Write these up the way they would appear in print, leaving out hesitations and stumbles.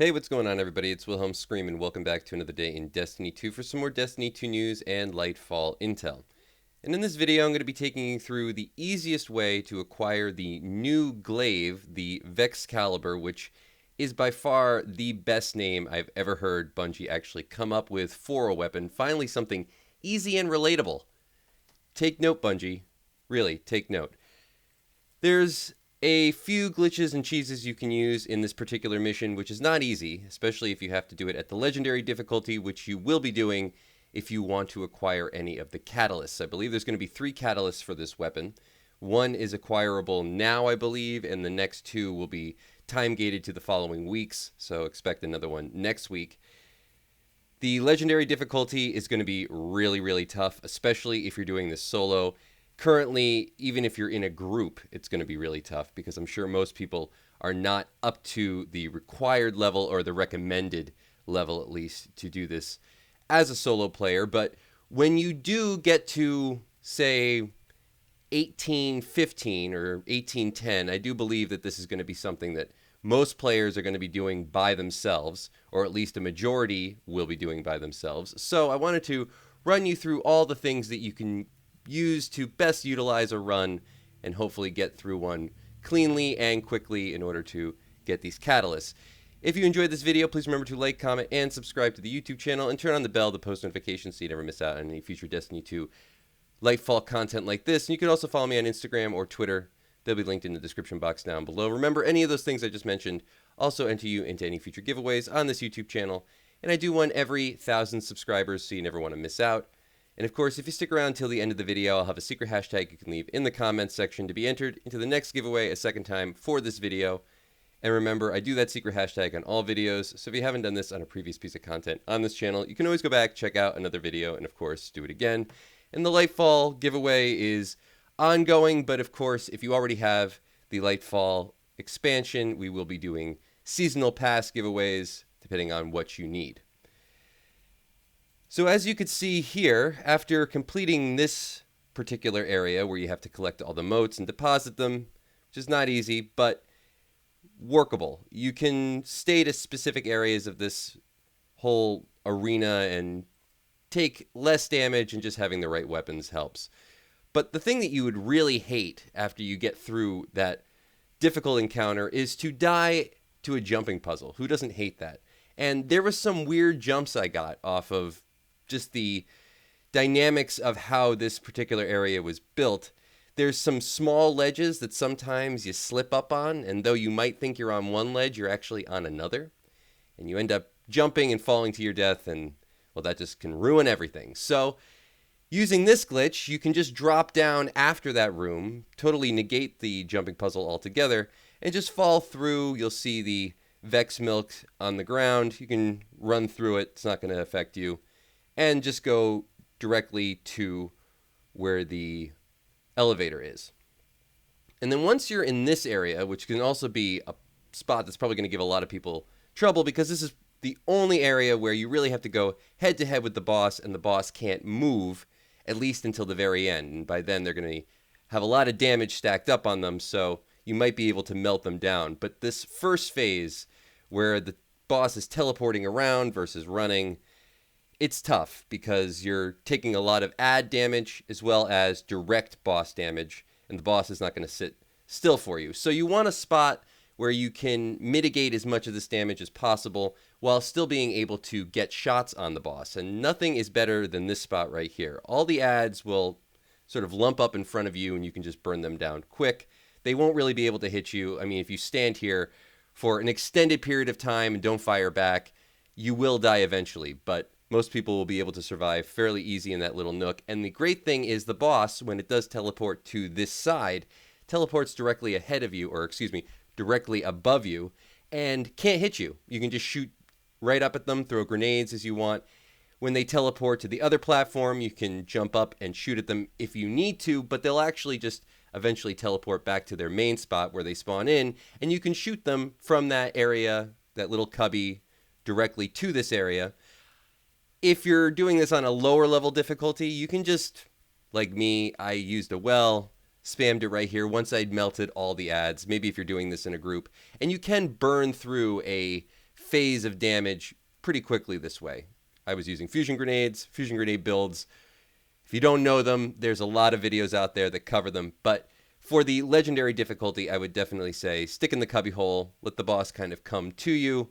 Hey, what's going on, everybody? It's Wilhelm Scream, and welcome back to another day in Destiny 2 for some more Destiny 2 news and Lightfall intel. And in this video, I'm going to be taking you through the easiest way to acquire the new glaive, the Vexcalibur, which is by far the best name I've ever heard Bungie actually come up with for a weapon. Finally, something easy and relatable. Take note, Bungie. Really, take note. There's a few glitches and cheeses you can use in this particular mission, which is not easy, especially if you have to do it at the legendary difficulty, which you will be doing if you want to acquire any of the catalysts. I believe there's going to be 3 catalysts for this weapon. One is acquirable now, I believe, and the next 2 will be time gated to the following weeks, so expect another one next week. The legendary difficulty is going to be really tough, especially if you're doing this solo. Currently, even if you're in a group, it's going to be really tough because I'm sure most people are not up to the required level or the recommended level, at least, to do this as a solo player. But when you do get to, say, 1815 or 1810, I do believe that this is going to be something that most players are going to be doing by themselves, or at least a majority will be doing by themselves. So I wanted to run you through all the things that you can use to best utilize a run and hopefully get through one cleanly and quickly in order to get these catalysts. If you enjoyed this video, please remember to like, comment, and subscribe to the YouTube channel and turn on the bell to post notifications so you never miss out on any future Destiny 2 Lightfall content like this. And you can also follow me on Instagram or Twitter. They'll be linked in the description box down below. Remember, any of those things I just mentioned also enter you into any future giveaways on this YouTube channel. And I do one every 1,000 subscribers, so you never want to miss out. And of course, if you stick around till the end of the video, I'll have a secret hashtag you can leave in the comments section to be entered into the next giveaway a second time for this video. And remember, I do that secret hashtag on all videos, so if you haven't done this on a previous piece of content on this channel, you can always go back, check out another video, and of course, do it again. And the Lightfall giveaway is ongoing, but of course, if you already have the Lightfall expansion, we will be doing seasonal pass giveaways, depending on what you need. So as you can see here, after completing this particular area where you have to collect all the motes and deposit them, which is not easy, but workable. You can stay to specific areas of this whole arena and take less damage, and just having the right weapons helps. But the thing that you would really hate after you get through that difficult encounter is to die to a jumping puzzle. Who doesn't hate that? And there was some weird jumps I got off of just the dynamics of how this particular area was built. There's some small ledges that sometimes you slip up on, and though you might think you're on one ledge, you're actually on another. And you end up jumping and falling to your death, and, well, that just can ruin everything. So, using this glitch, you can just drop down after that room, totally negate the jumping puzzle altogether, and just fall through. You'll see the Vex milk on the ground. You can run through it. It's not going to affect you. And just go directly to where the elevator is. And then once you're in this area, which can also be a spot that's probably going to give a lot of people trouble, because this is the only area where you really have to go head to head with the boss, and the boss can't move, at least until the very end. And by then they're going to have a lot of damage stacked up on them, so you might be able to melt them down. But this first phase, where the boss is teleporting around versus running, it's tough because you're taking a lot of add damage as well as direct boss damage, and the boss is not going to sit still for you. So you want a spot where you can mitigate as much of this damage as possible while still being able to get shots on the boss. And nothing is better than this spot right here. All the adds will sort of lump up in front of you, and you can just burn them down quick. They won't really be able to hit you. I mean, if you stand here for an extended period of time and don't fire back, you will die eventually, but most people will be able to survive fairly easy in that little nook. And the great thing is the boss, when it does teleport to this side, teleports directly ahead of you, or excuse me, directly above you, and can't hit you. You can just shoot right up at them, throw grenades as you want. When they teleport to the other platform, you can jump up and shoot at them if you need to, but they'll actually just eventually teleport back to their main spot where they spawn in, and you can shoot them from that area, that little cubby, directly to this area. If you're doing this on a lower level difficulty, you can just, like me, I used a well, spammed it right here once I'd melted all the adds, maybe if you're doing this in a group. And you can burn through a phase of damage pretty quickly this way. I was using fusion grenades, fusion grenade builds. If you don't know them, there's a lot of videos out there that cover them, but for the legendary difficulty, I would definitely say stick in the cubbyhole, let the boss kind of come to you.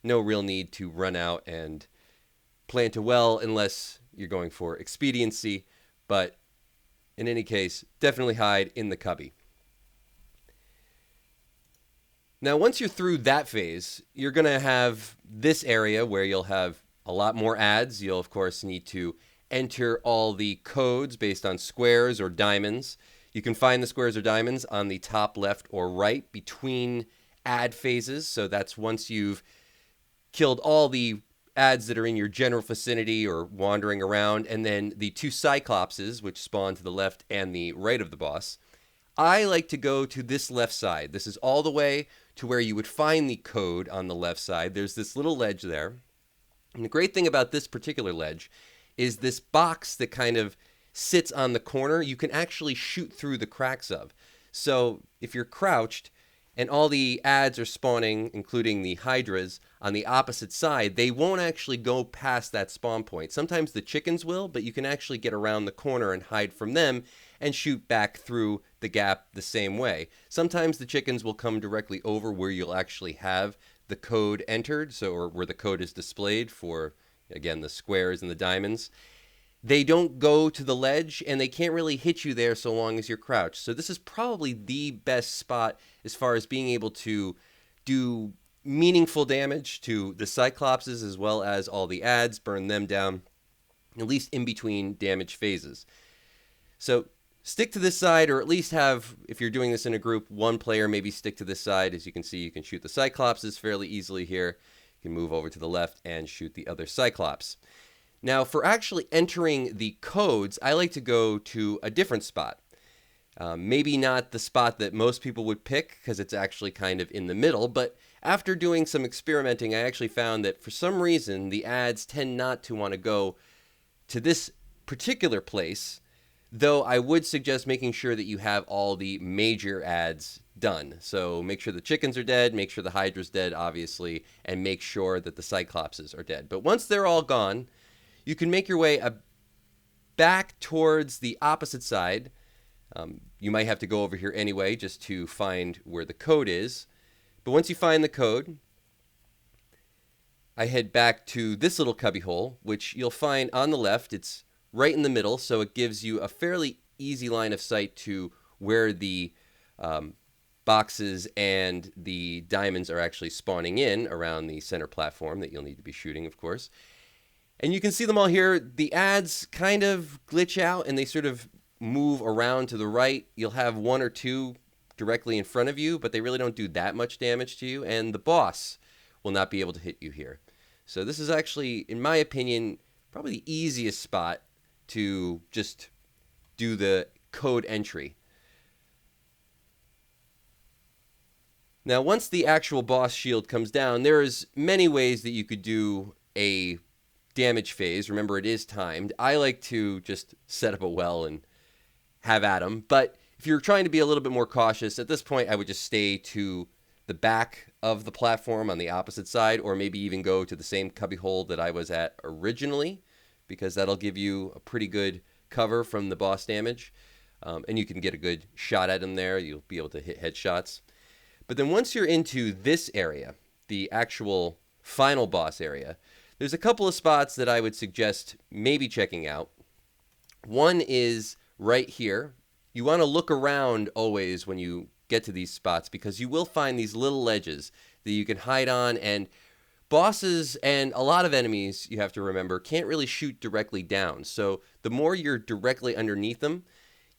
No real need to run out and plant a well unless you're going for expediency, but in any case, definitely hide in the cubby. Now, once you're through that phase, you're going to have this area where you'll have a lot more ads. You'll, of course, need to enter all the codes based on squares or diamonds. You can find the squares or diamonds on the top left or right between ad phases. So that's once you've killed all the ads that are in your general vicinity or wandering around, and then the two Cyclopses, which spawn to the left and the right of the boss. I like to go to this left side. This is all the way to where you would find the code on the left side. There's this little ledge there. And the great thing about this particular ledge is this box that kind of sits on the corner, you can actually shoot through the cracks of. So if you're crouched and all the ads are spawning, including the hydras, on the opposite side, they won't actually go past that spawn point. Sometimes the chickens will, but you can actually get around the corner and hide from them and shoot back through the gap the same way. Sometimes the chickens will come directly over where you'll actually have the code entered, so or where the code is displayed for, again, the squares and the diamonds. They don't go to the ledge, and they can't really hit you there so long as you're crouched. So this is probably the best spot as far as being able to do meaningful damage to the Cyclopses as well as all the ads, burn them down, at least in between damage phases. So stick to this side, or at least have, if you're doing this in a group, one player maybe stick to this side. As you can see, you can shoot the Cyclopses fairly easily here. You can move over to the left and shoot the other Cyclops. Now, for actually entering the codes, I like to go to a different spot. Maybe not the spot that most people would pick because it's actually kind of in the middle, but after doing some experimenting, I actually found that for some reason, the ads tend not to want to go to this particular place, though I would suggest making sure that you have all the major ads done. So make sure the chickens are dead, make sure the hydra's dead, obviously, and make sure that the Cyclopses are dead. But once they're all gone, you can make your way back towards the opposite side. You might have to go over here anyway just to find where the code is. But once you find the code, I head back to this little cubbyhole, which you'll find on the left. It's right in the middle, so it gives you a fairly easy line of sight to where the boxes and the diamonds are actually spawning in around the center platform that you'll need to be shooting, of course. And you can see them all here. The ads kind of glitch out and they sort of move around to the right. You'll have one or two directly in front of you, but they really don't do that much damage to you. And the boss will not be able to hit you here. So this is actually, in my opinion, probably the easiest spot to just do the code entry. Now, once the actual boss shield comes down, there's many ways that you could do a damage phase. Remember, it is timed. I like to just set up a well and have at them. But if you're trying to be a little bit more cautious, at this point, I would just stay to the back of the platform on the opposite side, or maybe even go to the same cubbyhole that I was at originally, because that'll give you a pretty good cover from the boss damage. And you can get a good shot at him there. You'll be able to hit headshots. But then once you're into this area, the actual final boss area, there's a couple of spots that I would suggest maybe checking out. One is right here. You want to look around always when you get to these spots, because you will find these little ledges that you can hide on, and bosses and a lot of enemies, you have to remember, can't really shoot directly down. So the more you're directly underneath them,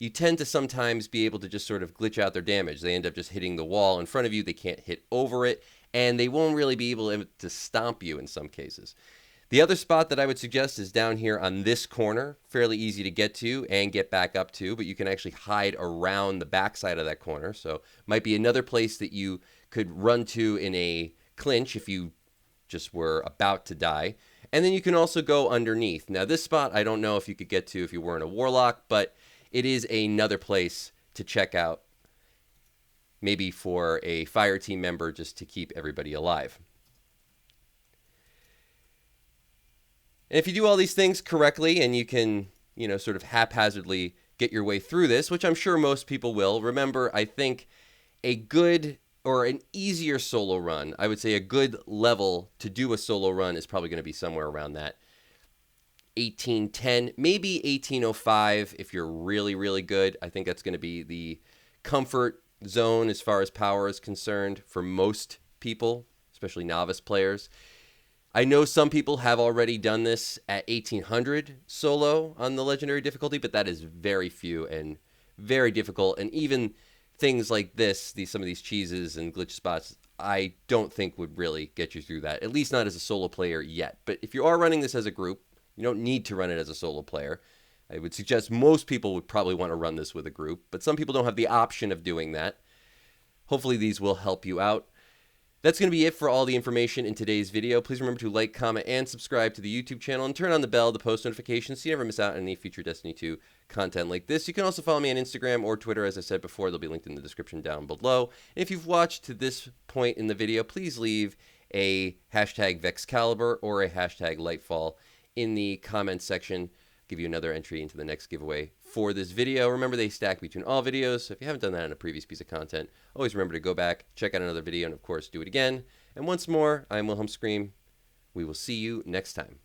you tend to sometimes be able to just sort of glitch out their damage. They end up just hitting the wall in front of you. They can't hit over it, and they won't really be able to stomp you in some cases. The other spot that I would suggest is down here on this corner. Fairly easy to get to and get back up to, but you can actually hide around the backside of that corner. So might be another place that you could run to in a clinch if you just were about to die. And then you can also go underneath. Now this spot I don't know if you could get to if you weren't a warlock, but it is another place to check out, maybe for a fire team member, just to keep everybody alive. And if you do all these things correctly and you can, sort of haphazardly get your way through this, which I'm sure most people will, remember, I think a good or an easier solo run, I would say a good level to do a solo run is probably going to be somewhere around that 1810, maybe 1805 if you're really, really good. I think that's going to be the comfort zone as far as power is concerned for most people, especially novice players. I know some people have already done this at 1800 solo on the legendary difficulty, but that is very few and very difficult. And even things like this, some of these cheeses and glitch spots, I don't think would really get you through that, at least not as a solo player yet. But if you are running this as a group, you don't need to run it as a solo player. I would suggest most people would probably want to run this with a group, but some people don't have the option of doing that. Hopefully these will help you out. That's going to be it for all the information in today's video. Please remember to like, comment, and subscribe to the YouTube channel and turn on the bell to post notifications so you never miss out on any future Destiny 2 content like this. You can also follow me on Instagram or Twitter, as I said before. They'll be linked in the description down below. And if you've watched to this point in the video, please leave a hashtag Vexcalibur or a hashtag Lightfall in the comments section. Give you another entry into the next giveaway for this video. Remember, they stack between all videos, so if you haven't done that in a previous piece of content, always remember to go back, check out another video, and of course, do it again. And once more, I'm Wilhelm Scream. We will see you next time.